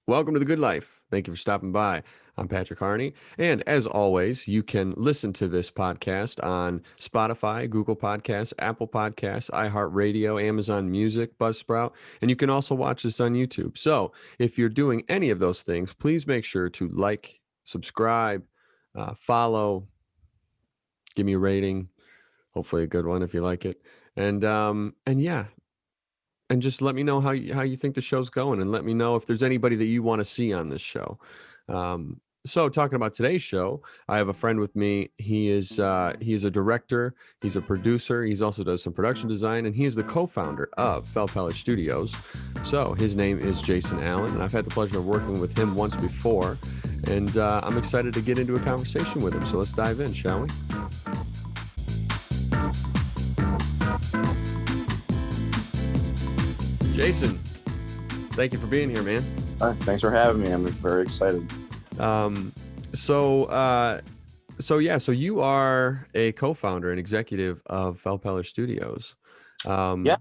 Welcome to The Good Life. Thank you for stopping by. I'm Patrick Harney. And as always, you can listen to this podcast on Spotify, Google Podcasts, Apple Podcasts, iHeartRadio, Amazon Music, Buzzsprout, and you can also watch this on YouTube. So if you're doing any of those things, please make sure to like, subscribe, follow, give me a rating, hopefully a good one if you like it. And yeah, and just let me know how you think the show's going, and let me know if there's anybody that you want to see on this show. So talking about today's show, I have a friend with me. He is a director, he's a producer, he's also does some production design, and he is the co-founder of Fellpeller Studios. So his name is Jason Allen, and I've had the pleasure of working with him once before, and I'm excited to get into a conversation with him. So let's dive in, shall we? Jason, thank you for being here, man. Thanks for having me. I'm very excited. So you are a co-founder and executive of Fellpeller Studios. Yeah.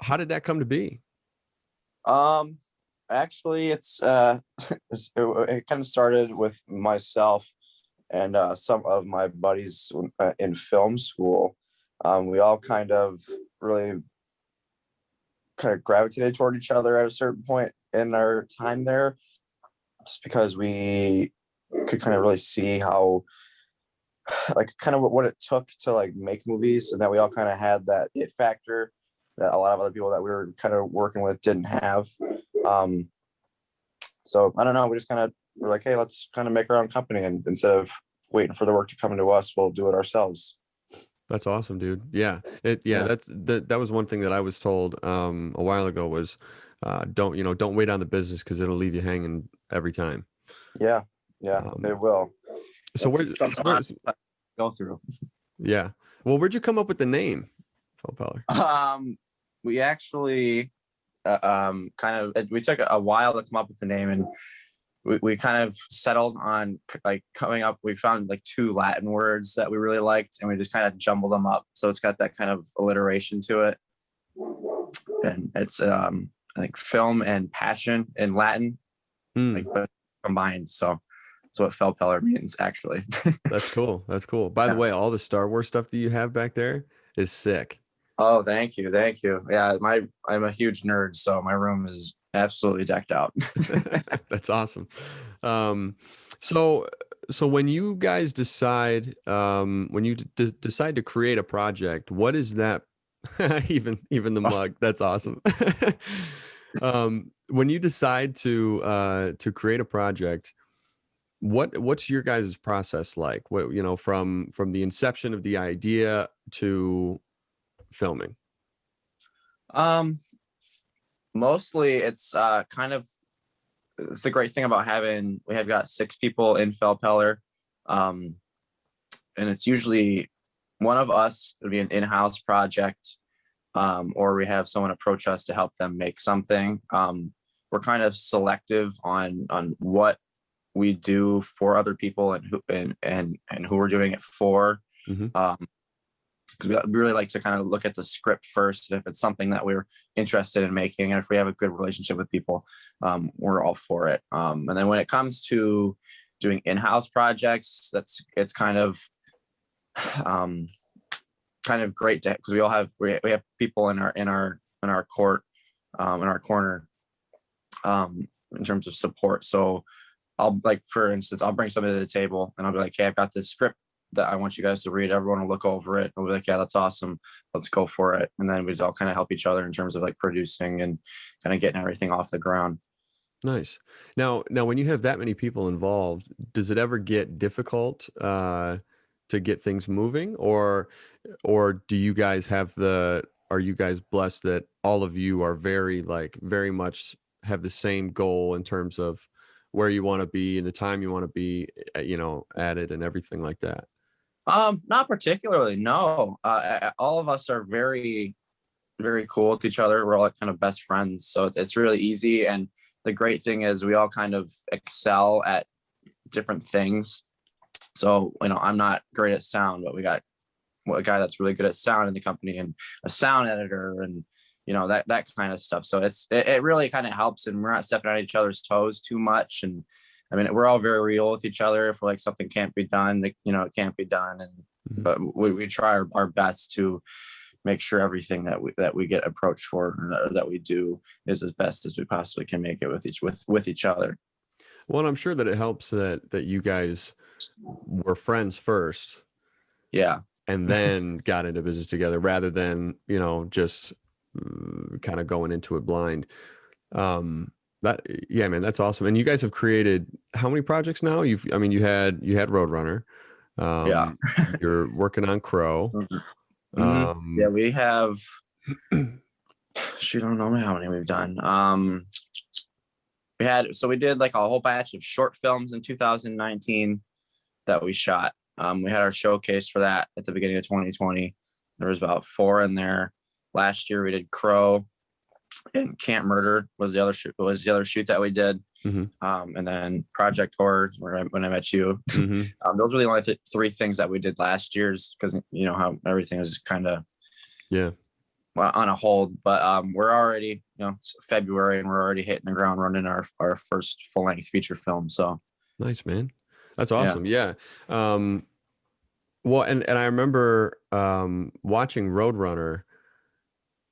How did that come to be? Actually, it kind of started with myself and some of my buddies in film school. We all kind of gravitated toward each other at a certain point in our time there, just because we could kind of really see how what it took to make movies, and that we all kind of had that it factor that a lot of other people that we were kind of working with didn't have. So I don't know, we just we're like, hey, let's kind of make our own company, and instead of waiting for the work to come to us, we'll do it ourselves. That's awesome, dude. Yeah. That was one thing that I was told a while ago was don't wait on the business, because it'll leave you hanging every time. Yeah, it will. So where's go through? Yeah. Well, where'd you come up with the name Fellpeller? We actually we took a while to come up with the name, and we kind of settled on coming up. We found two Latin words that we really liked, and we just kind of jumbled them up. So it's got that kind of alliteration to it. And it's I think film and passion in Latin, both combined. So that's what Fellpeller means, actually. That's cool. That's cool. By the way, all the Star Wars stuff that you have back there is sick. Oh, thank you. Yeah, I'm a huge nerd, so my room is absolutely decked out. That's awesome. So when you guys decide, decide to create a project, what is that? even the mug. That's awesome. When you decide to create a project, what's your guys' process like? What, from the inception of the idea to filming? Mostly it's it's the great thing about we have got 6 people in Fellpeller, and it's usually one of us. It'll be an in-house project, or we have someone approach us to help them make something. We're kind of selective on what we do for other people and who we're doing it for. Mm-hmm. We really like to kind of look at the script first, and if it's something that we're interested in making, and if we have a good relationship with people, we're all for it. And then when it comes to doing in-house projects, it's kind of great because we have people in our court, in our corner, in terms of support. So for instance, I'll bring somebody to the table and I'll be like, hey, I've got this script that I want you guys to read. Everyone will look over it. I'll be like, yeah, that's awesome. Let's go for it. And then we all kind of help each other in terms of producing and kind of getting everything off the ground. Nice. Now, when you have that many people involved, does it ever get difficult to get things moving, or do you guys are you guys blessed that all of you are very much have the same goal in terms of where you want to be and the time you want to be, at it and everything like that? Not particularly, no. All of us are very, very cool with each other. We're all kind of best friends, so it's really easy. And the great thing is we all kind of excel at different things. So, I'm not great at sound, but we got a guy that's really good at sound in the company, and a sound editor, and that kind of stuff. So it really kind of helps, and we're not stepping on each other's toes too much. And I mean, we're all very real with each other. If we're like something can't be done, it can't be done. And but we try our best to make sure everything that we get approached for, or that we do, is as best as we possibly can make it with each other. Well, I'm sure that it helps that you guys were friends first. Yeah. And then got into business together, rather than, just kind of going into it blind. Man, that's awesome. And you guys have created how many projects now? You had Roadrunner. Yeah. You're working on Crow. Yeah, we have, shoot, I don't know how many we've done. We did like a whole batch of short films in 2019 that we shot. We had our showcase for that at the beginning of 2020. There was about 4 in there. Last year we did Crow, and Can't Murder was the other shoot that we did. And then Project Horror, when I met you. Those were the only 3 things that we did last year's, because how everything was kind of on a hold. But we're already, it's February, and we're already hitting the ground running our first full-length feature film. So nice, man. That's awesome. Yeah. Well, and I remember watching Roadrunner.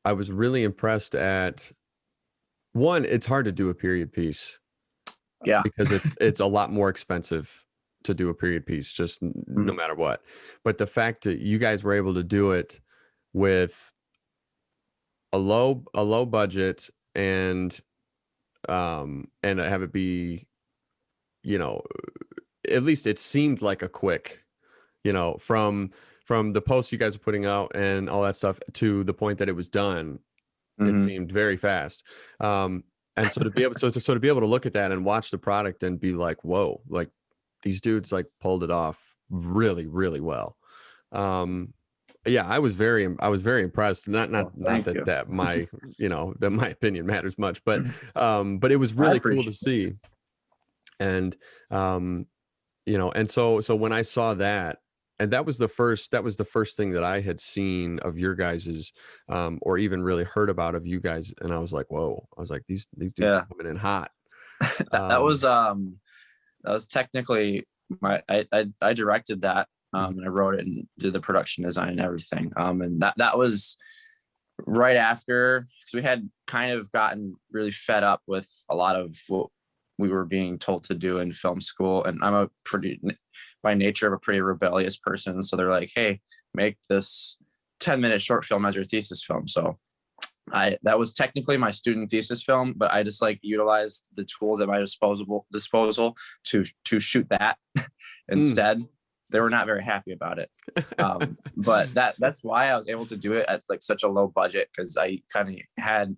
I was really impressed at, one, it's hard to do a period piece. Yeah. Because it's a lot more expensive to do a period piece, just no matter what. But the fact that you guys were able to do it with a low budget, and have it be, at least it seemed like a quick, from the posts you guys are putting out and all that stuff to the point that it was done, it seemed very fast. And so to be able to look at that and watch the product and be like, whoa, like these dudes like pulled it off really, really well. Yeah, I was very impressed. Not that my, that my opinion matters much, but it was really cool to see. And, and so when I saw that, and that was the first thing that I had seen of your guys's, or even really heard about of you guys. And I was like, whoa, I was like, these dudes are coming in hot. that was technically I directed that, and I wrote it and did the production design and everything. And that was right after, because we had kind of gotten really fed up with a lot of what we were being told to do in film school. And I'm by nature, a pretty rebellious person. So they're like, hey, make this 10-minute short film as your thesis film. So that was technically my student thesis film, but I just like utilized the tools at my disposal to shoot that instead. They were not very happy about it. But that's why I was able to do it at like such a low budget, because I kind of had,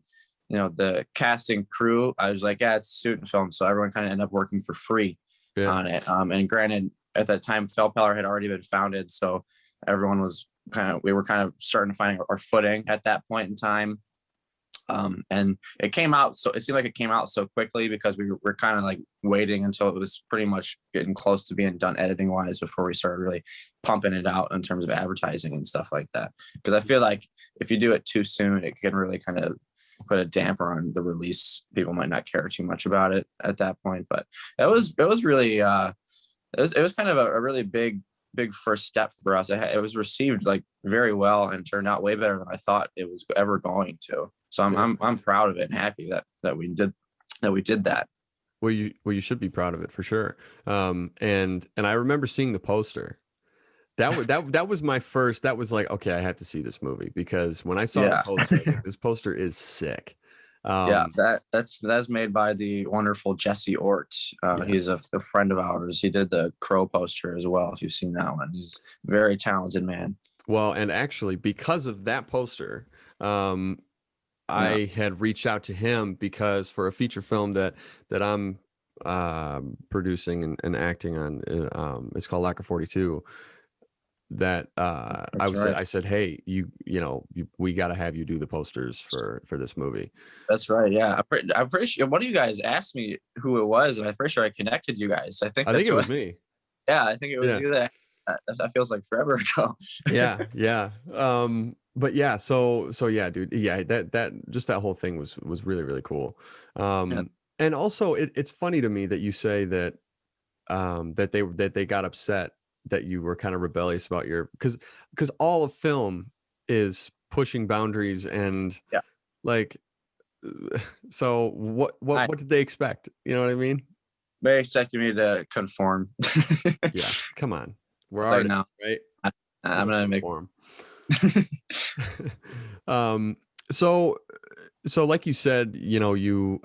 the casting crew. I was like, yeah, it's a student film. So everyone kind of ended up working for free on it. And granted, at that time, Fellpeller had already been founded. So everyone was we were kind of starting to find our footing at that point in time. And it seemed like it came out so quickly because we were kind of like waiting until it was pretty much getting close to being done editing wise before we started really pumping it out in terms of advertising and stuff like that. Because I feel like if you do it too soon, it can really kind of put a damper on the release. People might not care too much about it at that point. But it was really it was kind of a really big first step for us. It was received like very well and turned out way better than I thought it was ever going to. So I'm proud of it and happy that we did that. Well, you should be proud of it for sure. And I remember seeing the poster. That was my first. That was like, okay, I had to see this movie, because when I saw the poster, I was like, this poster is sick. That's made by the wonderful Jesse Ort. Yes. He's a friend of ours. He did the Crow poster as well, if you've seen that one. He's a very talented man. Well, and actually, because of that poster, I had reached out to him because for a feature film that I'm producing and acting on, it's called Lack of 42. That I said, hey, we got to have you do the posters for this movie. That's right. Yeah, I'm pretty sure one of you guys asked me who it was, and I'm pretty sure I connected you guys. I think it was me. Yeah, I think it was you that That feels like forever ago. Yeah, yeah. But yeah, so yeah, dude. Yeah, that just that whole thing was really, really cool. Yeah. And also it's funny to me that you say that that they got upset that you were kind of rebellious about your because all of film is pushing boundaries and Yeah. like so what did they expect? You know what I mean? They expected me to conform. Yeah, come on. We're Like, artists, no, right? We I'm don't gonna make. conform. um so like you said, you've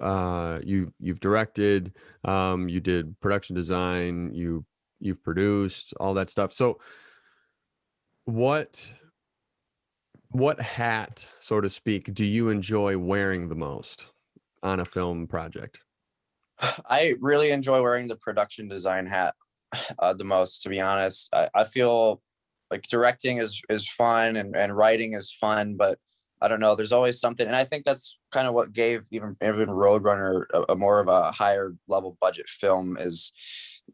directed, you did production design, you've produced all that stuff. So what hat, so to speak, do you enjoy wearing the most on a film project? I really enjoy wearing the production design hat the most, to be honest. I feel like directing is fun and writing is fun, but I don't know. There's always something, and I think that's kind of what gave even Roadrunner a more of a higher level budget film is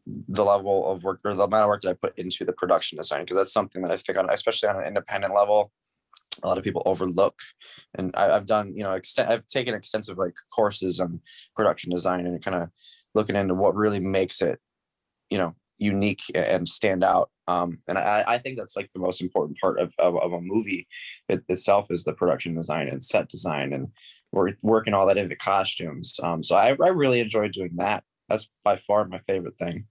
the level of work or the amount of work that I put into the production design, because that's something that I think especially on an independent level, a lot of people overlook. And I've done, I've taken extensive like courses on production design and kind of looking into what really makes it, unique and stand out. And I think that's like the most important part of a movie itself is the production design and set design and working all that into costumes. So I really enjoy doing that. That's by far my favorite thing.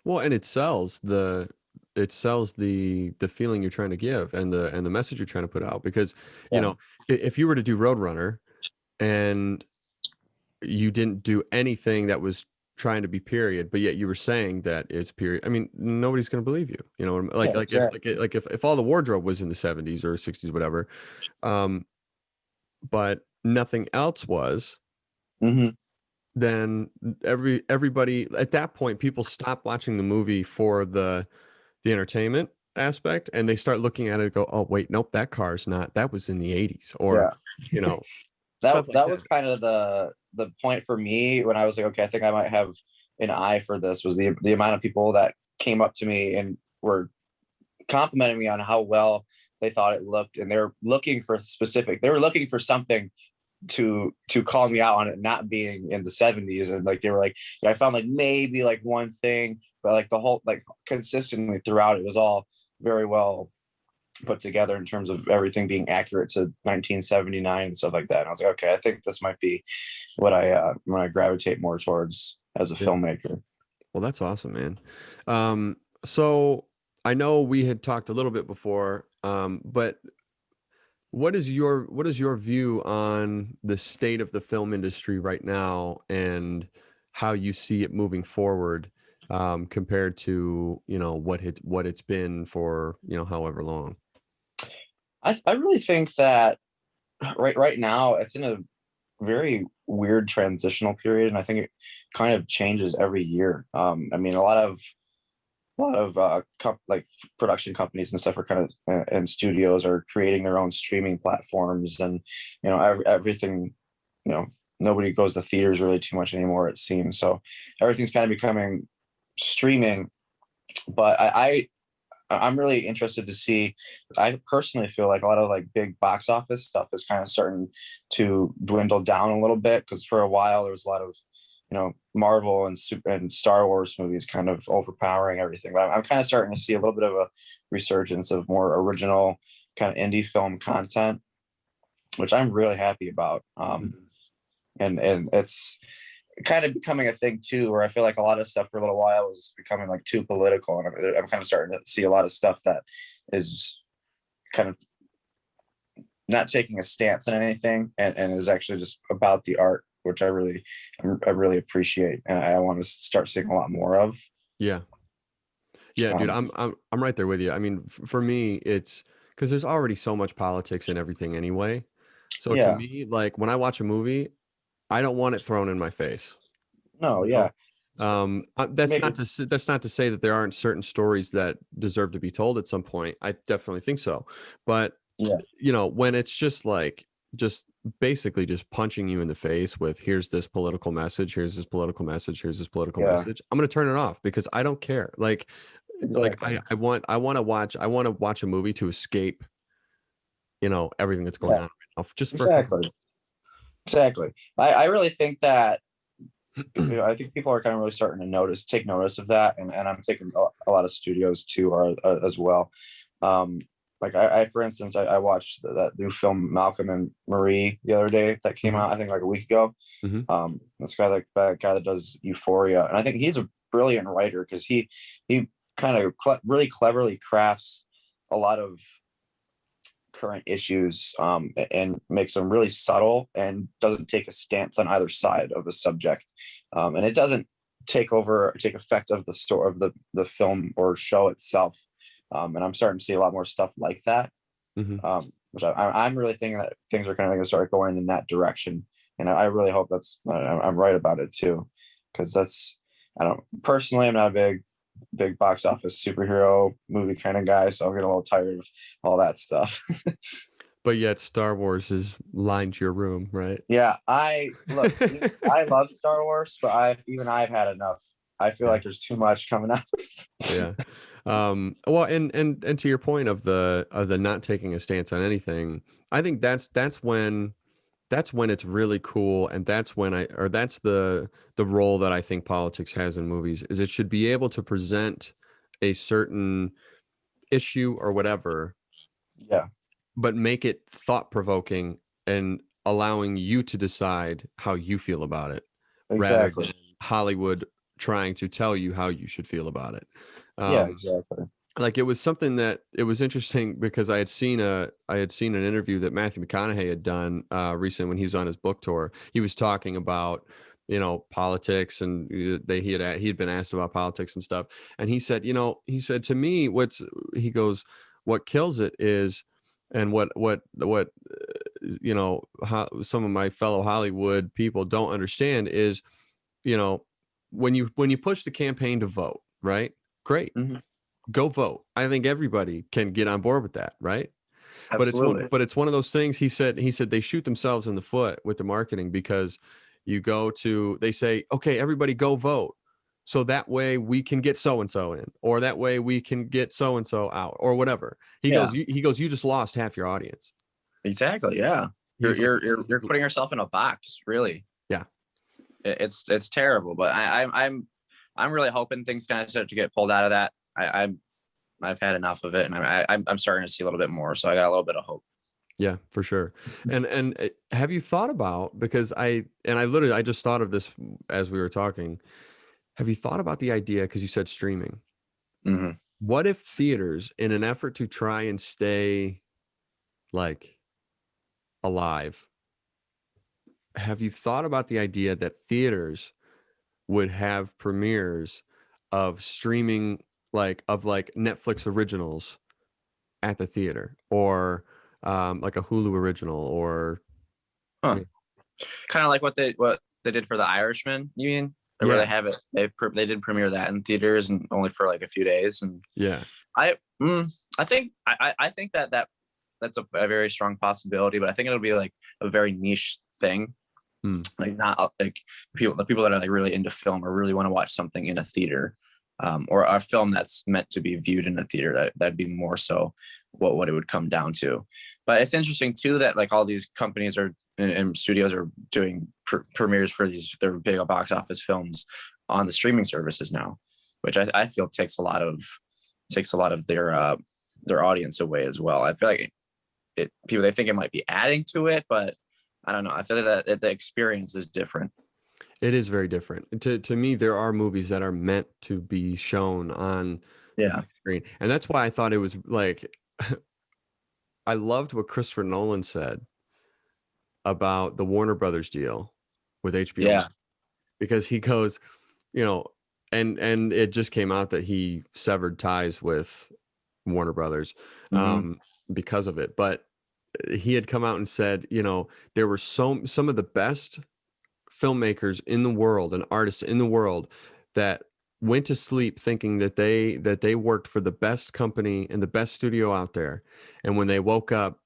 Well, and it sells the feeling you're trying to give and the message you're trying to put out because Yeah. if you were to do Roadrunner and you didn't do anything that was trying to be period, but yet you were saying that it's period. I mean, nobody's going to believe you. Like Yeah, exactly. if all the wardrobe was in the 70s or 60s, whatever, um, but nothing else was, Mm-hmm. then everybody at that point, people stop watching the movie for the entertainment aspect and they start looking at it and go, oh wait, nope, that car's not. That was in the 80s or Yeah. you know that stuff like that that. was kind of the point for me when I was like, okay, I think I might have an eye for this, was the amount of people that came up to me and were complimenting me on how well they thought it looked, and they were looking for something to call me out on it not being in the 70s, and like they were like, yeah, I found like maybe like one thing, but like the whole like consistently throughout it was all very well put together in terms of everything being accurate to 1979 and stuff like that. And I was like, okay, I think this might be what I gravitate more towards as a Yeah. filmmaker. Well, that's awesome, man. So I know we had talked a little bit before, but what is your view on the state of the film industry right now and how you see it moving forward, compared to what it's been for however long? I really think that right now it's in a very weird transitional period, and I think it kind of changes every year. I mean, a lot of like production companies and stuff are kind of and studios are creating their own streaming platforms, and everything, you know nobody goes to theaters really too much anymore, it seems. So everything's kind of becoming streaming. But I'm really interested to see. I personally feel like a lot of like big box office stuff is kind of starting to dwindle down a little bit, because for a while there was a lot of Marvel and Star Wars movies kind of overpowering everything. But I'm kind of starting to see a little bit of a resurgence of more original kind of indie film content, which I'm really happy about. And it's kind of becoming a thing too, where I feel like a lot of stuff for a little while was becoming like too political, and I'm kind of starting to see a lot of stuff that is kind of not taking a stance on anything, and is actually just about the art, which I really appreciate, and I want to start seeing a lot more of. Yeah. Yeah, dude, Um, I'm right there with you. I mean, for me, it's because there's already so much politics and everything anyway. So to yeah, me, like when I watch a movie, I don't want it thrown in my face. no, You know, yeah, it's, that's maybe, not that's not to say that there aren't certain stories that deserve to be told at some point. I definitely think so, but yeah, when it's just basically just punching you in the face with here's this political message, here's this political message, here's this political yeah, message, I'm gonna turn it off because I don't care. Like like Exactly. I want to watch a movie to escape, everything that's going Yeah, on right now, just for a couple exactly. Exactly. I really think that I think people are kind of really starting to take notice of that, and I'm thinking a lot of studios too are as well. Um, like for instance, I watched that new film Malcolm and Marie the other day that came Mhm, out, I think like a week ago. mhm. This guy, like that guy that does Euphoria, and I think he's a brilliant writer because he kind of really cleverly crafts a lot of current issues, and makes them really subtle and doesn't take a stance on either side of a subject, and it doesn't take effect of the story of the film or show itself, and I'm starting to see a lot more stuff like that, Mhm. which I'm really thinking that things are kind of going to start going in that direction, and I really hope I'm right about it too, because I don't personally, I'm not a big box office superhero movie kind of guy, so I'm getting a little tired of all that stuff. But yet Star Wars is lined your room, right? Yeah, I love Star Wars, but I've had enough. I feel Yeah. like there's too much coming out. Yeah. Well, and to your point of the not taking a stance on anything, I think that's when it's really cool, and that's the role that I think politics has in movies, is it should be able to present a certain issue or whatever, Yeah, but make it thought provoking and allowing you to decide how you feel about it, rather than exactly. Hollywood trying to tell you how you should feel about it. Yeah, Um, exactly. like it was something that it was interesting because I had seen an interview that Matthew McConaughey had done recently when he was on his book tour. He was talking about politics, and he had been asked about politics and stuff, and he said to me, he goes, what kills it is, and what how some of my fellow Hollywood people don't understand is, you know when you push the campaign to vote, right? Great, Hmm. go vote. I think everybody can get on board with that, right? But it's one Absolutely. but it's one of those things. He said they shoot themselves in the foot with the marketing, because they say, okay, everybody go vote, so that way we can get so and so in, or that way we can get so and so out, or whatever. He Yeah, goes, you just lost half your audience. exactly. Yeah, you're He's like, you're you're you're putting yourself in a box. Really, yeah, it's terrible. But I'm really hoping things kind of start to get pulled out of that. I've had enough of it, and I'm starting to see a little bit more. So I got a little bit of hope. yeah, for sure. And have you thought about, because I just thought of this as we were talking. Have you thought about the idea, because you said streaming? Hmm. What if theaters, in an effort to try and stay like alive, have you thought about the idea that theaters would have premieres of streaming, like Netflix originals at the theater, or like a Hulu original, or Huh. yeah, Kind of like what they did for The Irishman. You mean? Where they yeah, have it? They did premiere that in theaters and only for like a few days. And yeah. I I think that's a very strong possibility, but I think it'll be like a very niche thing. Hmm. Like not like the people that are like really into film or really want to watch something in a theater, or a film that's meant to be viewed in a theater. That'd be more so what it would come down to. But it's interesting too that like all these companies and studios are doing premieres for their big box office films on the streaming services now, which I feel takes a lot of their audience away as well. I feel like people, they think it might be adding to it, but I don't know. I feel like that the experience is different. It is very different. To me, there are movies that are meant to be shown on the Yeah. big screen, and that's why I thought it was like I loved what Christopher Nolan said about the Warner Brothers deal with HBO Max, Yeah. because he goes, you know, and it just came out that he severed ties with Warner Brothers Hmm. um, because of it. But he had come out and said, there were some of the best filmmakers in the world and artists in the world that went to sleep thinking that they worked for the best company and the best studio out there, and when they woke up,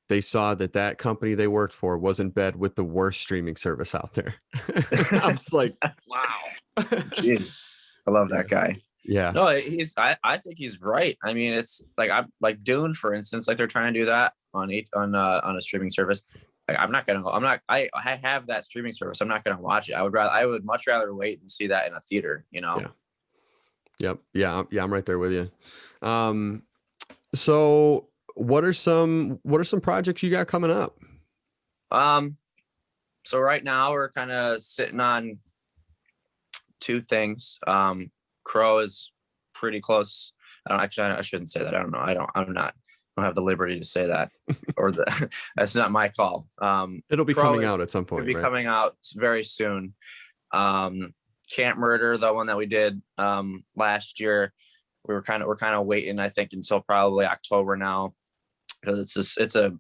they saw that company they worked for was in bed with the worst streaming service out there. I was like, wow. Jeez. I love Yeah. that guy. Yeah. No, I think he's right. I mean, it's like I'm like Dune, for instance, like they're trying to do that on a streaming service. Like I have that streaming service. I'm not gonna watch it. I would much rather wait and see that in a theater, you know. Yeah. Yep. Yeah. Yeah. I'm right there with you. So what are some projects you got coming up? Um, so right now we're kind of sitting on two things. Crow is pretty close. I shouldn't say that. I don't know. I don't have the liberty to say that, or that's not my call. It'll be Crow coming out at some should point, be right? coming out very soon. Can't Murder, the one that we did last year, we're kind of waiting, I think, until probably October now, because it's a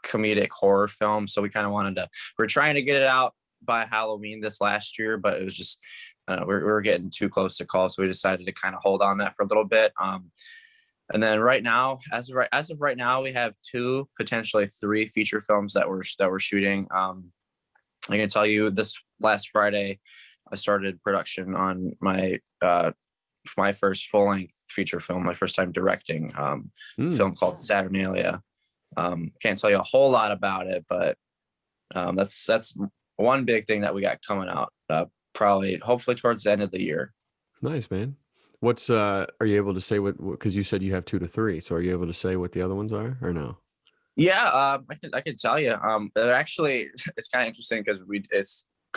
comedic horror film. So we're trying to get it out by Halloween this last year, but it was just we were getting too close to call, so we decided to kind of hold on that for a little bit. And then right now, as of right now, we have two, potentially three feature films that we're shooting. I can tell you, this last Friday, I started production on my first full length feature film, my first time directing, film called Saturnalia. Can't tell you a whole lot about it, but that's one big thing that we got coming out, probably hopefully towards the end of the year. Nice, man. What's are you able to say because you said you have 2 to 3, so are you able to say what the other ones are or no? Yeah, I can tell you. They're actually, it's kind of interesting because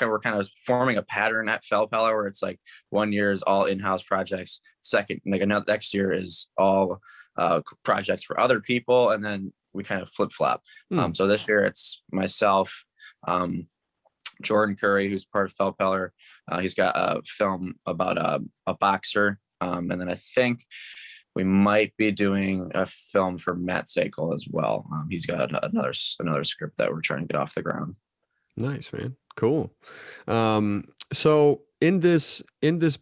we're kind of forming a pattern at Fellpeller where it's like 1 year is all in-house projects, second, like another next year is all projects for other people, and then we kind of flip-flop. So this year it's myself, Jordan Curry, who's part of Fellpeller. He's got a film about a boxer, and then I think we might be doing a film for Matt Zakel as well. He's got another script that we're trying to get off the ground. Nice, man. Cool. So in this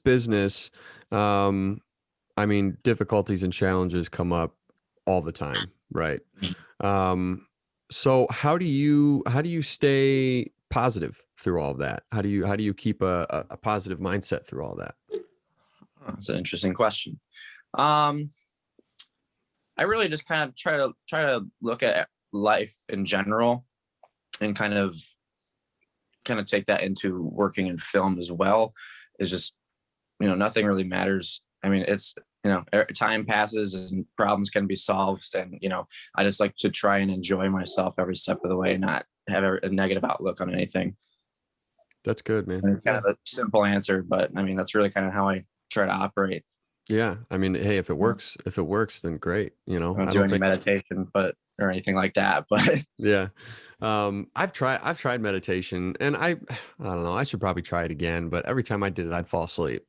business, I mean, difficulties and challenges come up all the time, right? So how do you stay positive through all of that? How do you keep a positive mindset through all that? That's an interesting question. I really just kind of try to look at life in general and kind of take that into working in film as well. Is just, nothing really matters. I mean, it's, time passes and problems can be solved. And, I just like to try and enjoy myself every step of the way, not have a negative outlook on anything. That's good, man. Kind of a simple answer, but I mean, that's really kind of how I try to operate. Yeah. I mean, hey, if it works, then great. I don't do any meditation, or anything like that, but yeah. I've tried meditation, and I don't know, I should probably try it again, but every time I did it, I'd fall asleep.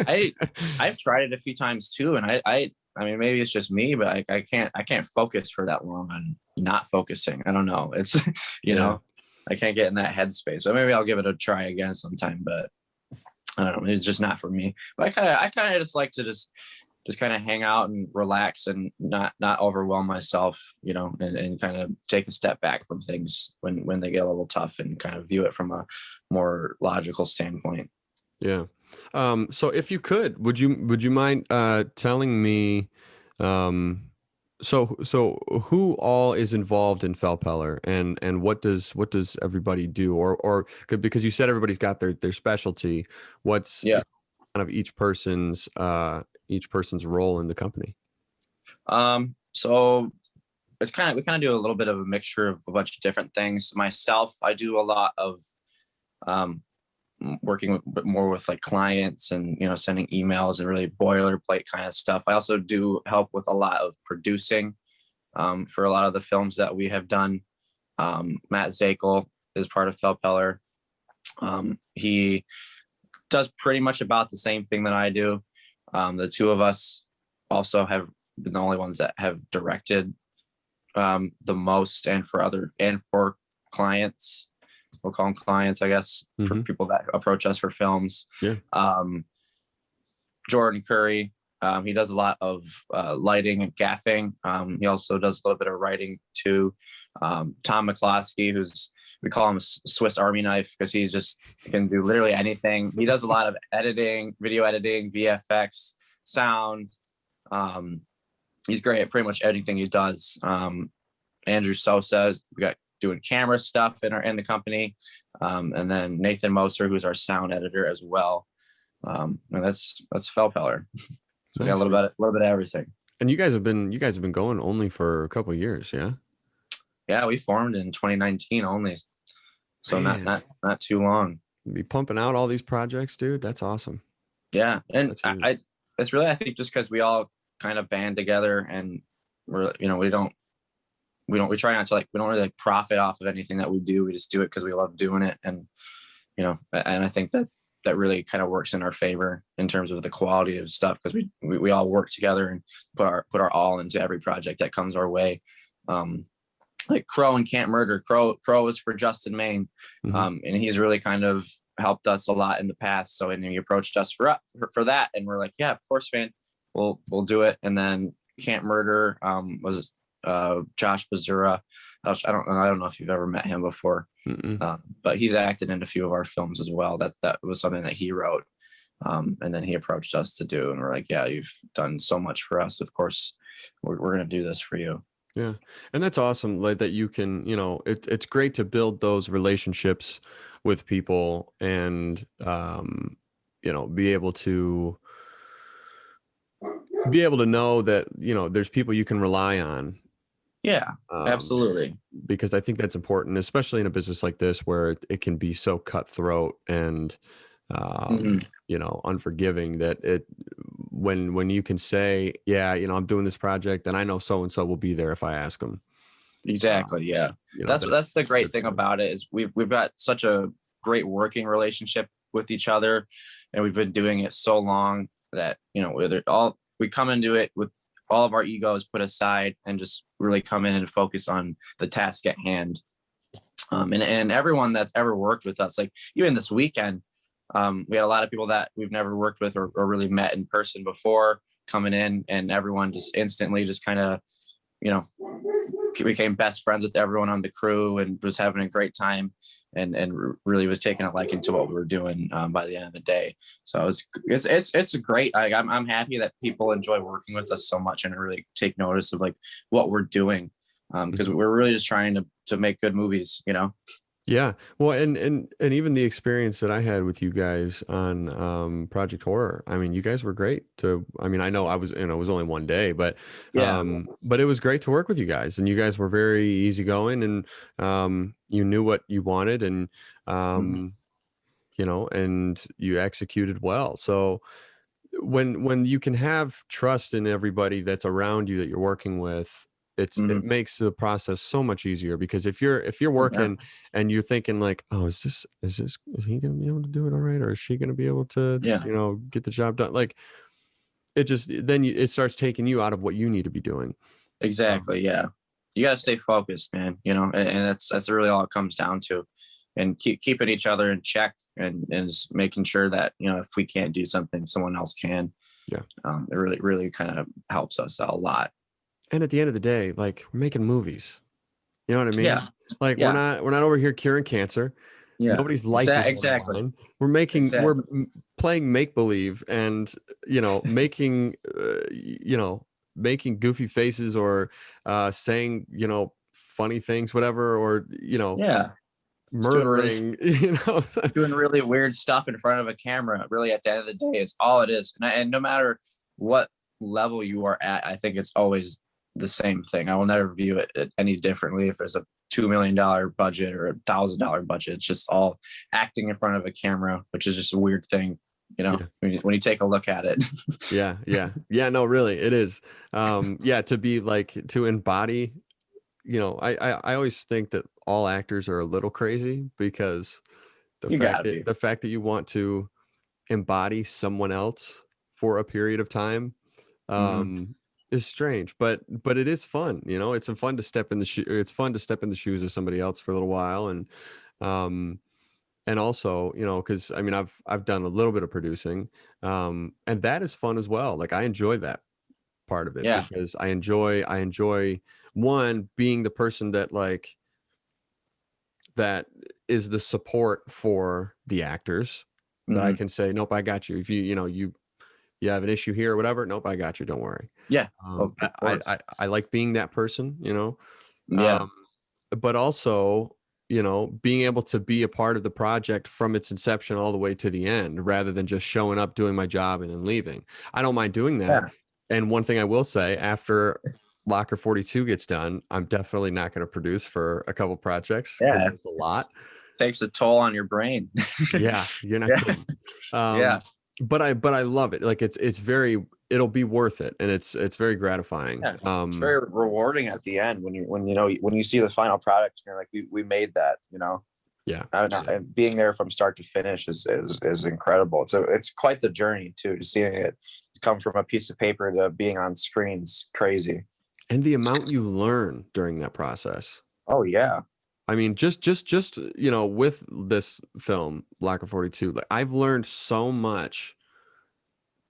I've tried it a few times too, and I mean, maybe it's just me, but I can't focus for that long on not focusing. I don't know. It's know, I can't get in that headspace. So maybe I'll give it a try again sometime, but I don't know. It's just not for me. But I kind of just like to just kind of hang out and relax and not overwhelm myself, and kind of take a step back from things when they get a little tough, and kind of view it from a more logical standpoint. Yeah. So if you could, would you mind telling me, so who all is involved in Fellpeller, and what does everybody do, or because you said everybody's got their specialty, what's kind of each person's role in the company? So we kind of do a little bit of a mixture of a bunch of different things. Myself, I do a lot of working more with like clients and sending emails and really boilerplate kind of stuff. I also do help with a lot of producing for a lot of the films that we have done. Matt Zakel is part of Fellpeller. He does pretty much about the same thing that I do. The two of us also have been the only ones that have directed the most, and for clients. We'll call them clients, I guess, for people that approach us for films. Yeah. Jordan Curry He does a lot of lighting and gaffing. He also does a little bit of writing too. Tom McCloskey, we call him a Swiss Army knife because he can do literally anything. He does a lot of editing, video editing, VFX, sound. He's great at pretty much anything he does. Andrew Sosa, we got doing camera stuff in the company, and then Nathan Moser, who's our sound editor as well. And that's Felpeller. So we got a little bit of everything. And you guys have been going only for a couple of years, yeah? Yeah, we formed in 2019 only, so not too long. Be pumping out all these projects, dude. That's awesome. Yeah, and it's really, I think, just because we all kind of band together, and we're, we try not to we don't really profit off of anything that we do. We just do it because we love doing it, and and I think that really kind of works in our favor in terms of the quality of stuff, because we all work together and put our all into every project that comes our way. Like Crow and Can't Murder. Crow was for Justin Maine, and he's really kind of helped us a lot in the past. So, and he approached us for that, and we're like, yeah, of course, man, we'll do it. And then Can't Murder was Josh Bazura. I don't know if you've ever met him before, but he's acted in a few of our films as well. That was something that he wrote, and then he approached us to do, and we're like, yeah, you've done so much for us. Of course, we're going to do this for you. Yeah. And that's awesome. Like that you can, it's great to build those relationships with people and, be able to know that, there's people you can rely on. Yeah, absolutely. Because I think that's important, especially in a business like this, where it can be so cutthroat and, unforgiving, that when you can say, yeah, I'm doing this project and I know so-and-so will be there if I ask them. Exactly. Yeah. That's the great thing about it, is we've got such a great working relationship with each other, and we've been doing it so long that, we come into it with all of our egos put aside and just really come in and focus on the task at hand. And everyone that's ever worked with us, like even this weekend, we had a lot of people that we've never worked with or really met in person before coming in, and everyone just instantly just kind of, became best friends with everyone on the crew and was having a great time, and really was taking a liking to what we were doing by the end of the day. So it's great. I'm happy that people enjoy working with us so much and really take notice of what we're doing, because we're really just trying to make good movies, Yeah. Well, and even the experience that I had with you guys on Project Horror, I mean, you guys were great I know I was, it was only one day, but it was great to work with you guys, and you guys were very easygoing, and you knew what you wanted, and and you executed well. So when you can have trust in everybody that's around you that you're working with, it makes the process so much easier, because if you're working and you're thinking like, oh, is he gonna be able to do it all right, or is she gonna be able to get the job done, like it starts taking you out of what you need to be doing. Exactly. Yeah, you got to stay focused, man, and that's really all it comes down to, and keeping each other in check, and just making sure that if we can't do something, someone else can. It really, really kind of helps us out a lot. And at the end of the day, like, we're making movies. You know what I mean? Yeah. Like, we're not over here curing cancer. Yeah. Nobody's life is exactly. We're playing make believe, and making making goofy faces, or saying funny things, whatever, or murdering, doing really weird stuff in front of a camera. Really, at the end of the day, it's all it is. And no matter what level you are at, I think it's always the same thing. I will never view it any differently if there's a $2 million budget or $1,000 budget. It's just all acting in front of a camera, which is just a weird thing, when you take a look at it. Yeah, no, really, it is. To be to embody, I always think that all actors are a little crazy, because the fact that you want to embody someone else for a period of time is strange, but it is fun. It's fun to step in the shoes of somebody else for a little while, and and also, you know, because I mean, I've done a little bit of producing, and that is fun as well. Like I enjoy that part of it Yeah. because I enjoy one being the person that like that is the support for the actors that I Mhm. can say, nope, I got you. If you have an issue here or whatever, nope, I got you. Don't worry. Yeah. Um, Of I, I, course. I I like being that person, you know, Yeah. um, but also, you know, being able to be a part of the project from its inception all the way to the end, rather than just showing up, doing my job, and then leaving. I don't mind doing that. Yeah. And one thing I will say, after Locker 42 gets done, I'm definitely not going to produce for a couple projects because Yeah. it's a It lot. takes a toll on your brain. Yeah, you're not Yeah. kidding. Yeah. Um, but I love it. Like it's very it'll be worth it, and it's very gratifying. Yeah. It's very rewarding at the end when you see the final product and you're like, we made that, you know. Yeah, And being there from start to finish is incredible. So it's quite the journey too, to seeing it come from a piece of paper to being on screens. Crazy. and the amount you learn during that process. Oh yeah. I mean, just you know, with this film, Locker 42, like I've learned so much.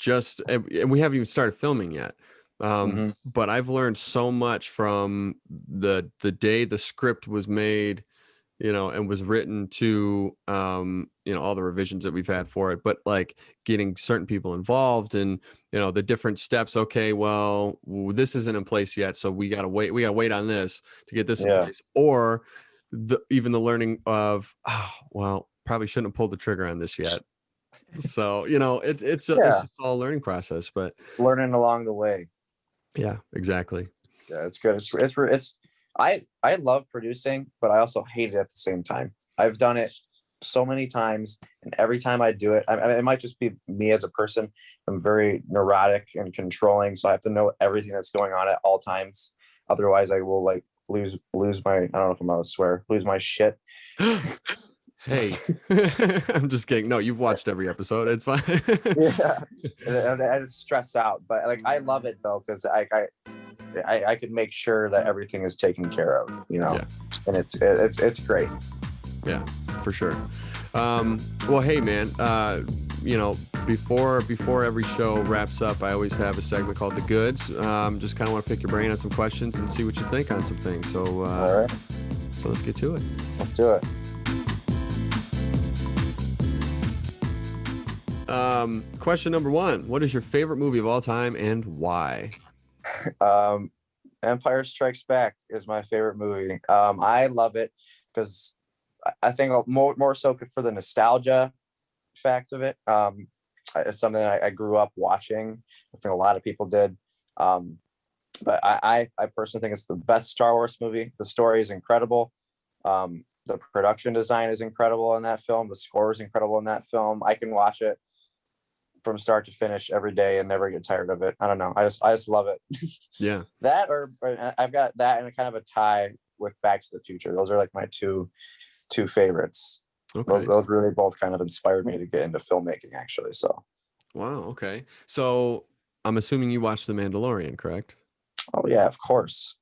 And we haven't even started filming yet. Hmm. But I've learned so much from the day the script was made, you know, and was written to, you know, all the revisions that we've had for it, but like getting certain people involved and, you know, the different steps. Okay, well, this isn't in place yet, so we gotta wait on this to get this in Yeah. place. Or even the learning of, oh, well, probably shouldn't have pulled the trigger on this yet. So, you know, it's Yeah. just all a learning process, but Learning along the way. yeah, exactly. Yeah, it's good. I love producing, but I also hate it at the same time. I've done it so many times, and every time I do it, it might just be me as a person. I'm very neurotic and controlling, so I have to know everything that's going on at all times. Otherwise, I will like lose my, I don't know if I'm allowed to swear, lose my shit. Hey, I'm just kidding. No, you've watched every episode. It's fine. Yeah, and I just stress out. But like I love it though, because I can make sure that everything is taken care of, you know, Yeah. and it's great. Yeah, for sure. Well, hey, man, you know, before every show wraps up, I always have a segment called The Goods. Just kind of want to pick your brain on some questions and see what you think on some things. So, All right, so let's get to it. let's do it. Question number one: what is your favorite movie of all time and why? Empire Strikes Back is my favorite movie. I love it because I think more so for the nostalgia fact of it. It's something that I grew up watching. I think a lot of people did. But I personally think it's the best Star Wars movie. The story is incredible. The production design is incredible in that film. The score is incredible in that film. I can watch it from start to finish every day and never get tired of it. I don't know. I just love it. Yeah. That or I've got that and a kind of a tie with Back to the Future. Those are like my two favorites. Okay. Those really both kind of inspired me to get into filmmaking actually. So Wow. Okay. So I'm assuming you watched The Mandalorian, correct? oh yeah, of course.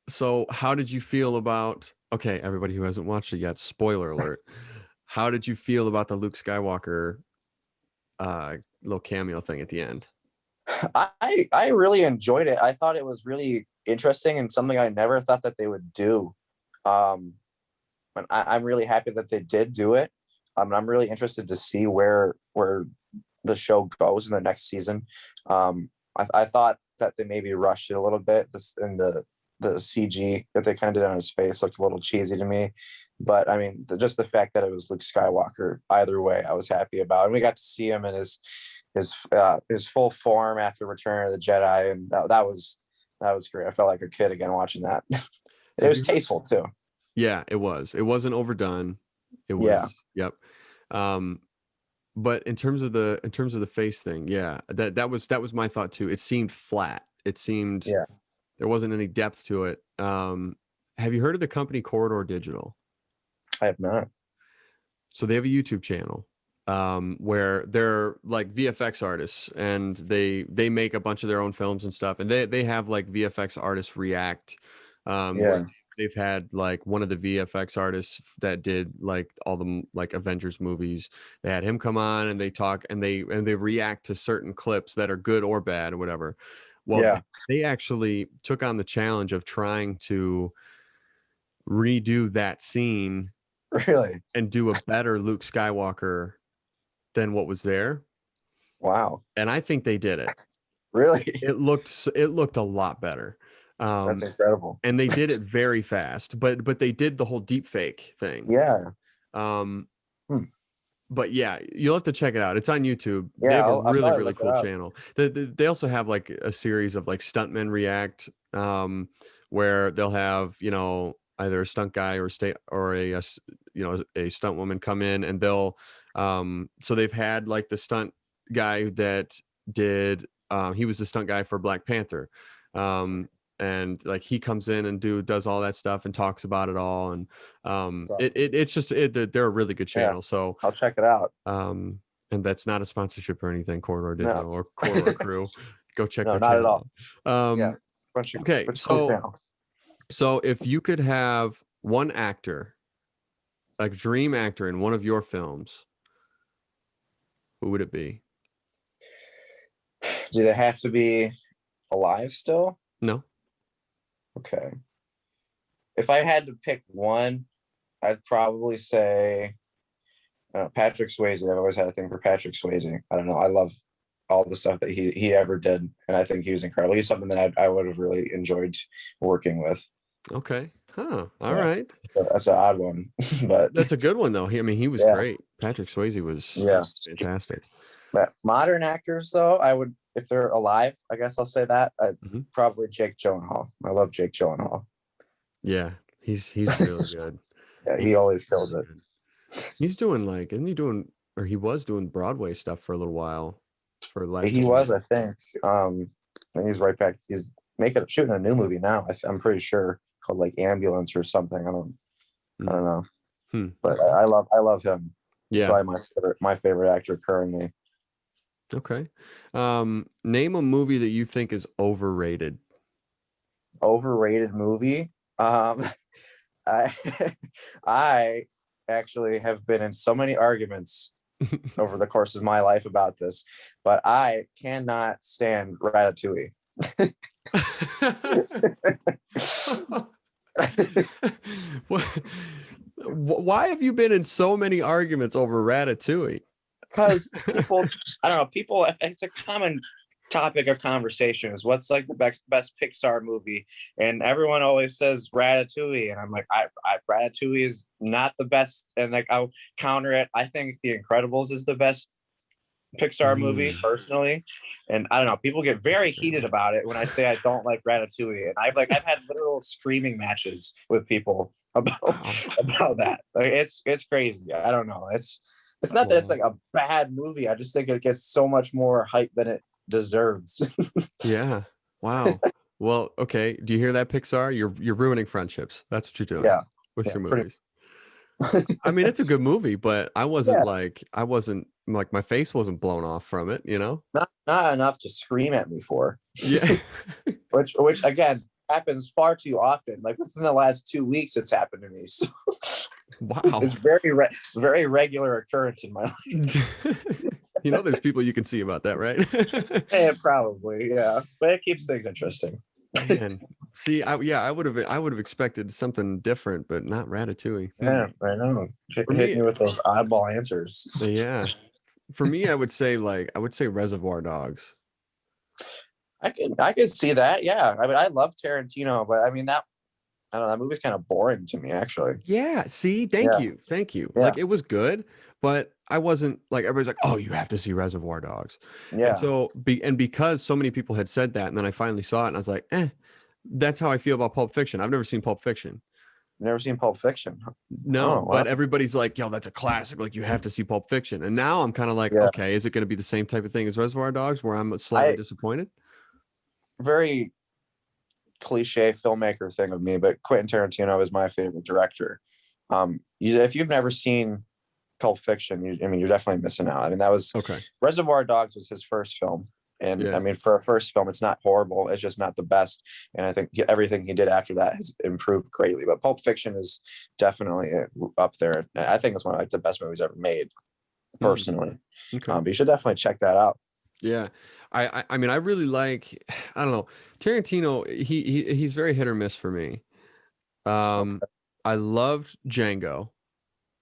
So how did you feel about? Okay, everybody who hasn't watched it yet, spoiler alert. How did you feel about the Luke Skywalker little cameo thing at the end? I really enjoyed it. I thought it was really interesting and something I never thought that they would do. And I'm really happy that they did do it. I'm really interested to see where the show goes in the next season. I thought that they maybe rushed it a little bit. The CG that they kind of did on his face looked a little cheesy to me. But I mean, just the fact that it was Luke Skywalker, either way, I was happy about. And we got to see him in his full form after Return of the Jedi, and that was great. I felt like a kid again watching that. It was tasteful too. Yeah, it was. It wasn't overdone. It was. Yeah. Yep. But in terms of the face thing, yeah, that was my thought too. It seemed flat. It seemed there wasn't any depth to it. Have you heard of the company Corridor Digital? I have not. So they have a YouTube channel where they're like VFX artists, and they make a bunch of their own films and stuff, and they have like VFX artists react. Yeah. they've had like one of the VFX artists that did like all the like Avengers movies. They had him come on and they talk and they react to certain clips that are good or bad or whatever. Well, Yeah. they actually took on the challenge of trying to redo that scene Really? and do a better Luke Skywalker than what was there. Wow. And I think they did it. Really? It looked a lot better. That's incredible. And they did it very fast, but they did the whole deep fake thing. Yeah. But yeah, you'll have to check it out. It's on YouTube. Yeah, They have a I'll really, probably really look it cool up. channel. They also have like a series of like stuntmen react, where they'll have, you know, either a stunt guy or a stunt woman come in and they'll so they've had like the stunt guy that did he was the stunt guy for Black Panther. And like he comes in and does all that stuff and talks about it all. And Awesome. it's just they're a really good channel. So I'll check it out. and that's not a sponsorship or anything, Corridor Digital No. or Corridor Crew. Go check No, their not at channel all. out. Yeah. Okay, so if you could have one actor, like dream actor in one of your films, who would it be? Do they have to be alive still? No. Okay. If I had to pick one, I'd probably say Patrick Swayze. I've always had a thing for Patrick Swayze. I don't know. I love all the stuff that he ever did, and I think he was incredible. He's something that I would have really enjoyed working with. Okay. Huh. All right. That's an odd one, but that's a good one though. He was great. Patrick Swayze was fantastic. But modern actors, though, I would, if they're alive, I guess I'll say that. Probably Jake Gyllenhaal. I love Jake Gyllenhaal. Yeah, he's really good. Yeah, he always kills it. He's doing like, isn't he doing, or he was doing Broadway stuff for a little while. For the last he was, I think. And he's right back. He's shooting a new movie now. I'm pretty sure called like Ambulance or something. I don't know. But I love him. Yeah, probably my favorite actor currently. Okay. Name a movie that you think is overrated. Overrated movie? I actually have been in so many arguments over the course of my life about this, but I cannot stand Ratatouille. Why have you been in so many arguments over Ratatouille? Because people, it's a common topic of conversation is what's like the best Pixar movie, and everyone always says Ratatouille, and I'm like, Ratatouille is not the best, and like I'll counter it. I think The Incredibles is the best Pixar movie personally, and I don't know, people get very heated about it when I say I don't like Ratatouille, and I've had literal screaming matches with people about that. Like it's crazy. I don't know. It's not that it's like a bad movie. I just think it gets so much more hype than it deserves. Yeah. Wow. Well, okay. Do you hear that, Pixar? You're ruining friendships. That's what you're doing. With your movies. I mean, it's a good movie, but I wasn't like my face wasn't blown off from it, you know? Not enough to scream at me for. Yeah. which again happens far too often. Like within the last 2 weeks, it's happened to me. So wow. It's very regular occurrence in my life. You know, there's people you can see about that, right? Yeah, probably, yeah. But it keeps things interesting. Man, see, I would have expected something different, but not Ratatouille. Yeah, I know. Hit me with those oddball answers. Yeah, for me, I would say Reservoir Dogs. I can see that. Yeah, I mean, I love Tarantino, but I mean I don't know, that movie's kind of boring to me, actually. Yeah. See, thank you. Yeah. Like it was good, but I wasn't like everybody's like, oh, you have to see Reservoir Dogs. Yeah. And so because so many people had said that, and then I finally saw it, and I was like, that's how I feel about Pulp Fiction. I've never seen Pulp Fiction. Never seen Pulp Fiction? No, but everybody's like, yo, that's a classic. Like you have to see Pulp Fiction. And now I'm kind of like, okay, is it going to be the same type of thing as Reservoir Dogs, where I'm slightly disappointed? Very cliche filmmaker thing of me, but Quentin Tarantino is my favorite director. If you've never seen Pulp Fiction, you're definitely missing out. I mean, that was okay. Reservoir Dogs was his first film, And I mean, for a first film, it's not horrible. It's just not the best. And I think everything he did after that has improved greatly. But Pulp Fiction is definitely up there. I think it's one of like the best movies ever made, personally. Okay. But you should definitely check that out. Yeah. I mean, I really like, I don't know, Tarantino, he's very hit or miss for me. Okay. I loved Django.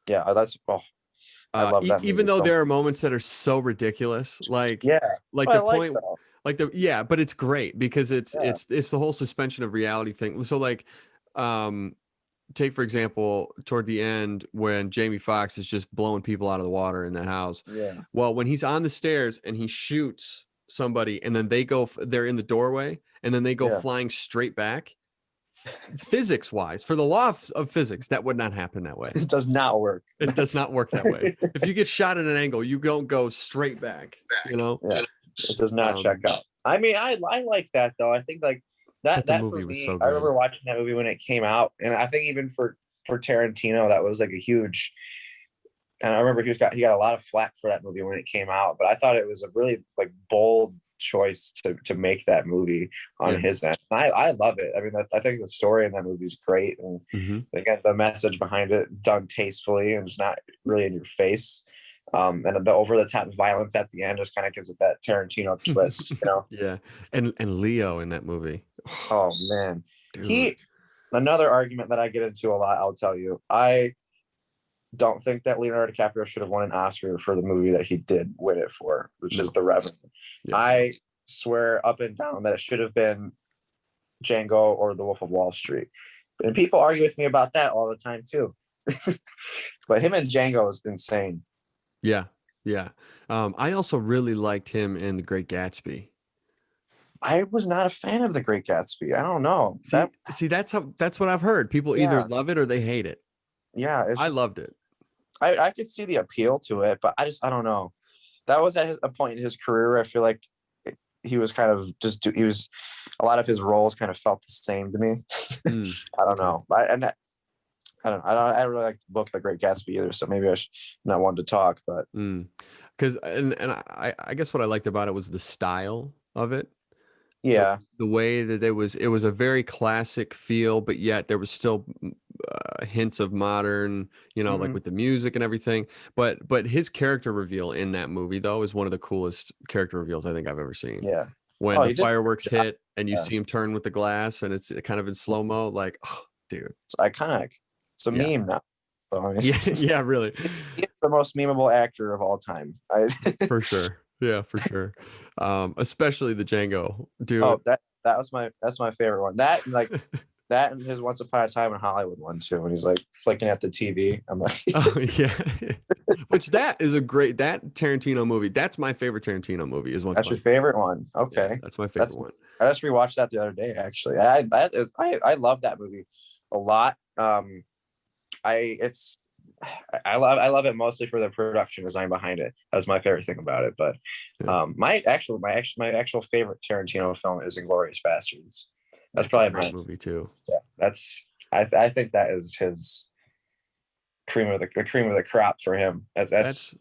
Yeah, I love that Even movie. though there are moments that are so ridiculous, like Yeah, like I the like point, that. like but it's great because Yeah, it's the whole suspension of reality thing. So like, take for example, toward the end when Jamie Foxx is just blowing people out of the water in the house. yeah. Well, when he's on the stairs and he shoots somebody and then they're in the doorway and then they go Yeah. flying straight back. Physics wise, for the law of physics, that would not happen that way. It does not work. It does not work that way. If you get shot at an angle, you don't go straight back. You know, Yeah, it does not check out. I mean, I like that though. I think like but the that movie for was me, so I good. remember watching that movie when it came out, and I think even for Tarantino, that was like a huge. And I remember he got a lot of flack for that movie when it came out, but I thought it was a really like bold choice to make that movie on his end. I love it. I mean, I think the story in that movie is great, and again, the message behind it done tastefully and it's not really in your face. And the over the top violence at the end just kind of gives it that Tarantino twist, you know? Yeah, and Leo in that movie. Oh man, Dude. Another argument that I get into a lot. I'll tell you, I don't think that Leonardo DiCaprio should have won an Oscar for the movie that he did win it for, which is The Revenant. Yeah. I swear up and down that it should have been Django or The Wolf of Wall Street. And people argue with me about that all the time too. But him and Django is insane. Yeah. Yeah. I also really liked him in The Great Gatsby. I was not a fan of The Great Gatsby. I don't know. See, that's what I've heard. People either love it or they hate it. Yeah. I loved it. I could see the appeal to it, but I don't know. That was at a point in his career where I feel like he was kind of a lot of his roles kind of felt the same to me. I don't know. I don't really like the book The Great Gatsby either, so maybe I should not want to talk, but because I guess what I liked about it was the style of it. Yeah, the way that it was a very classic feel, but yet there was still hints of modern, like with the music and everything. But his character reveal in that movie though is one of the coolest character reveals I think I've ever seen. Yeah, when the fireworks hit and you see him turn with the glass and it's kind of in slow mo, like, oh, dude, it's iconic. It's a meme now. So, I mean, yeah, really. He's the most memeable actor of all time. For sure. Yeah, for sure. Especially the Django, dude. Oh, that's my favorite one. That and his Once Upon a Time in Hollywood one too, when he's like flicking at the TV. I'm like, oh yeah. Which that is that Tarantino movie. That's my favorite Tarantino movie. That's your favorite one. Okay, yeah, that's my favorite one. I just rewatched that the other day. Actually, I love that movie a lot. I love it mostly for the production design behind it. That's my favorite thing about it. But my actual favorite Tarantino film is Inglourious Basterds. That's probably my movie too. Yeah, I think that is his cream of the crop for him. That's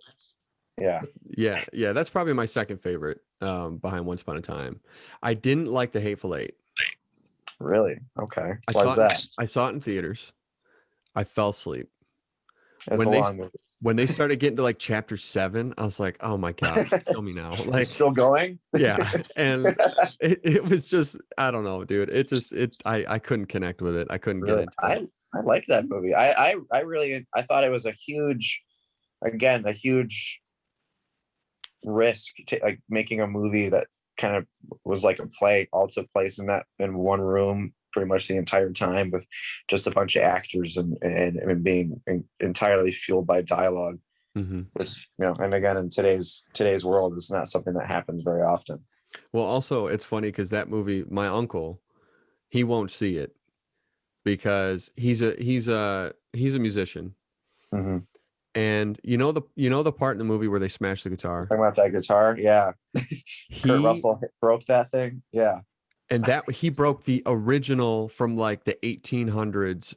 that's probably my second favorite behind Once Upon a Time. I didn't like The Hateful Eight. Really? Okay. I saw it in theaters. I fell asleep. When they started getting to like chapter 7, I was like, oh my God, kill me now. Like, it's still going? Yeah. And it was just, I don't know, dude. I couldn't connect with it. I couldn't get into it. I liked that movie. I thought it was a huge risk to like making a movie that kind of was like a play, all took place in one room pretty much the entire time with just a bunch of actors and being entirely fueled by dialogue. Which, and again, in today's world, it's not something that happens very often. Well, also it's funny because that movie, my uncle, he won't see it because he's a musician. And the part in the movie where they smash the guitar. Talking about that guitar, yeah. Kurt Russell broke that thing, yeah. And that he broke the original from like the 1800s.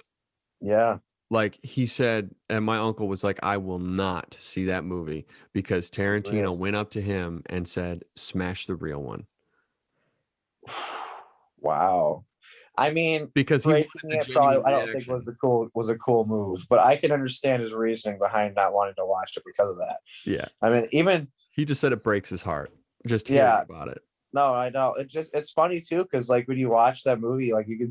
Yeah. Like he said, and my uncle was like, I will not see that movie because Tarantino Really? went up to him and said, smash the real one. Wow. I mean, Because he wanted breaking the it probably genuine I don't think reaction. was a cool move, but I can understand his reasoning behind not wanting to watch it because of that. Yeah. I mean, even He just said it breaks his heart just hearing yeah, about it. no, I know. It's funny too because like when you watch that movie, like you can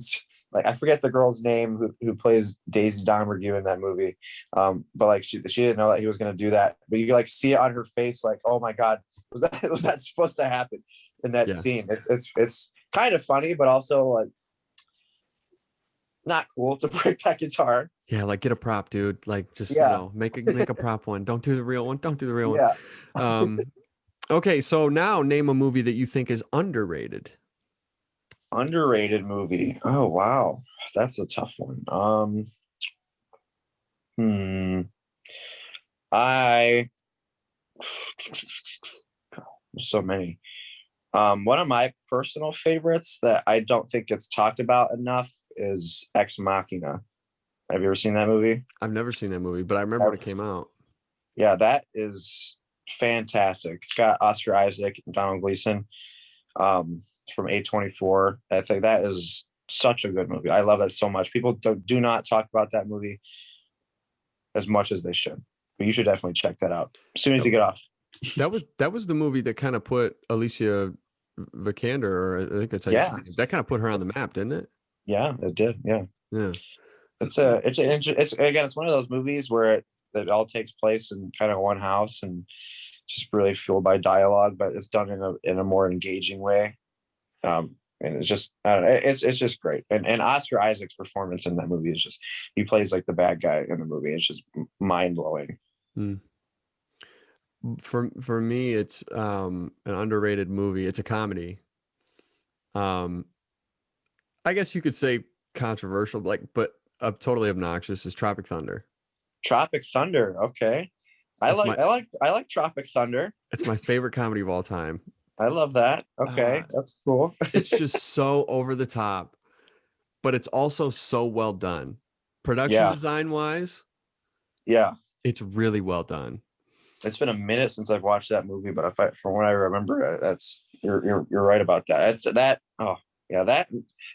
like I forget the girl's name who plays Daisy Domergue in that movie, but like she didn't know that he was gonna do that, but you like see it on her face, like oh my god, was that supposed to happen in that Yeah. scene? It's kind of funny, but also like not cool to break that guitar. Yeah, like get a prop, dude. Like just, Yeah, make a prop one. Don't do the real one. Don't do the real one. yeah. Okay, so now name a movie that you think is underrated. Underrated movie. Oh wow, that's a tough one. Hmm. I There's so many. One of my personal favorites that I don't think gets talked about enough is Ex Machina. Have you ever seen that movie? I've never seen that movie, but I remember when it That's, came out. yeah, that is fantastic. It's got Oscar Isaac and Donald Gleason from A24. I think that is such a good movie. I love that so much. People do not talk about that movie as much as they should. But you should definitely check that out as soon as you get off. That was the movie that kind of put Alicia Vikander, or I think that's how you say Yeah, it. That kind of put her on the map, didn't it? yeah, it did. Yeah. Yeah. It's again, it's one of those movies where it all takes place in kind of one house and just really fueled by dialogue, but it's done in a more engaging way. And it's just I don't know, it's just great. And Oscar Isaac's performance in that movie is just he plays like the bad guy in the movie. It's just mind blowing. Mm. For me, it's an underrated movie. It's a comedy. Um, I guess you could say controversial, but totally obnoxious is Tropic Thunder. Tropic Thunder, okay. It's my I like Tropic Thunder. it's my favorite comedy of all time. I love that. Uh, Okay, that's cool. it's just so over the top, but it's also so well done. Production Yeah, design wise, yeah. it's really well done. It's been a minute since I've watched that movie, but from what I remember, that's you're right about that. It's that. Oh yeah, that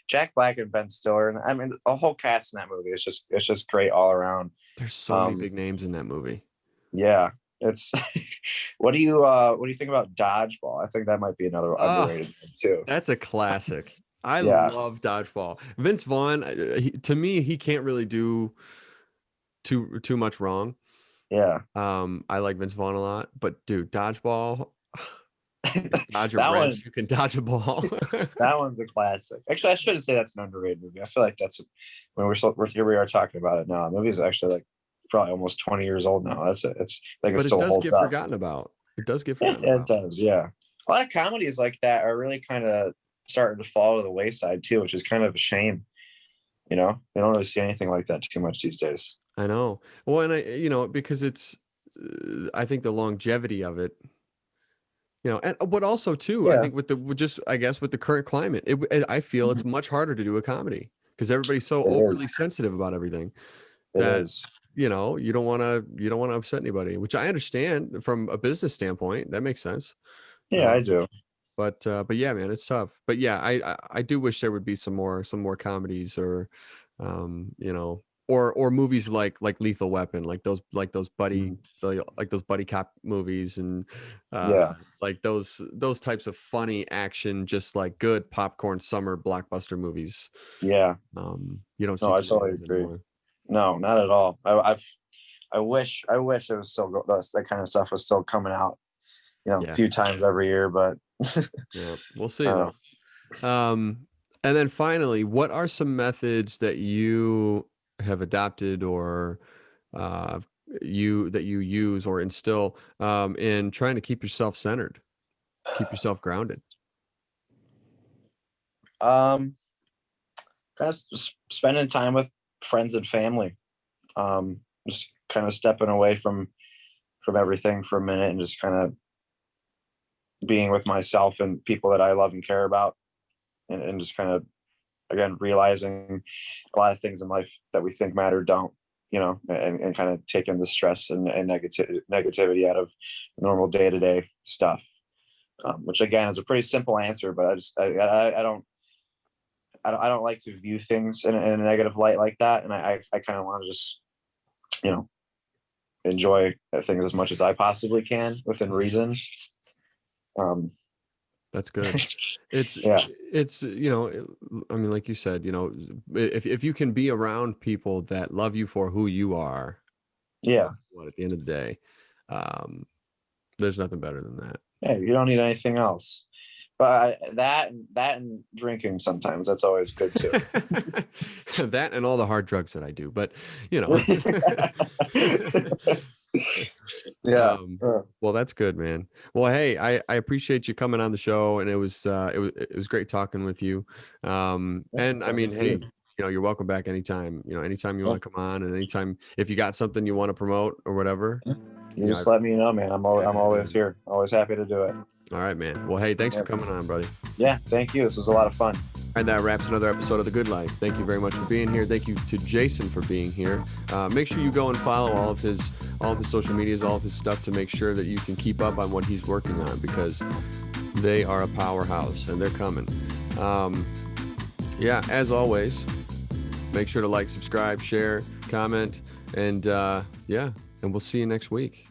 Jack Black and Ben Stiller, and I mean the whole cast in that movie is just great all around. There's so many big names in that movie. Yeah, it's. What do you think about Dodgeball? I think that might be another Oh, underrated one too. that's a classic. I Yeah, love Dodgeball. Vince Vaughn, to me, he can't really do too much wrong. yeah. I like Vince Vaughn a lot, but dude, Dodgeball, you can dodge a That one wrench, you can dodge a ball. that one's a classic. Actually, I shouldn't say that's an underrated movie. I feel like that's when we're here we are talking about it now. The movie is actually like probably almost 20 years old now. It's like it But it still does holds get up. forgotten about. It does get It, forgotten it about. does, yeah. A lot of comedies like that are really kind of starting to fall to the wayside too, which is kind of a shame. You know, you don't really see anything like that too much these days. I know. Well, and because it's, I think the longevity of it, and but also too, I Yeah, think I guess with the current climate, I feel it's much harder to do a comedy because everybody's so it overly is. sensitive about everything It that is. you don't want to upset anybody, which I understand from a business standpoint. That makes sense. Yeah, I Um, do. but yeah, man, it's tough. But yeah, I do wish there would be some more comedies or, or movies like Lethal Weapon, like those buddy Mhm. like those buddy cop movies and Yeah. like those types of funny action, just like good popcorn summer blockbuster movies. Yeah. You don't No, see I too many of totally those agree. anymore. No, not at all. I wish it was still that kind of stuff was still coming out, a Yeah, few times every year, but yeah, we'll see uh, though. And then finally, what are some methods that you have adopted or uh, you use or instill in trying to keep yourself centered, keep yourself grounded? um kind of spending time with friends and family. Just kind of stepping away from everything for a minute and just kind of being with myself and people that I love and care about, and just kind of again realizing a lot of things in life that we think matter don't. and kind of taking the stress and negativity out of normal day-to-day stuff. Which again is a pretty simple answer, but I don't like to view things in a negative light like that, and I kind of want to just enjoy things as much as I possibly can within reason. That's good. It's I mean, like you said, if you can be around people that love you for who you are, yeah, at the end of the day, there's nothing better than that. Yeah, you don't need anything else. But that and drinking sometimes, that's always good too. That and all the hard drugs that I do, but yeah. Well, that's good, man. Well, hey, I appreciate you coming on the show, and it was great talking with you. And I mean, hey, you're welcome back anytime. Anytime you want to come on, and anytime if you got something you want to promote or whatever. You just let me know, man. I'm always here. Always happy to do it. All right, man. Well, hey, thanks for coming on, buddy. Yeah, thank you. This was a lot of fun. And that wraps another episode of The Good Life. Thank you very much for being here. Thank you to Jason for being here. Make sure you go and follow all of his social medias, all of his stuff, to make sure that you can keep up on what he's working on, because they are a powerhouse and they're coming. Yeah, as always, make sure to like, subscribe, share, comment, and and we'll see you next week.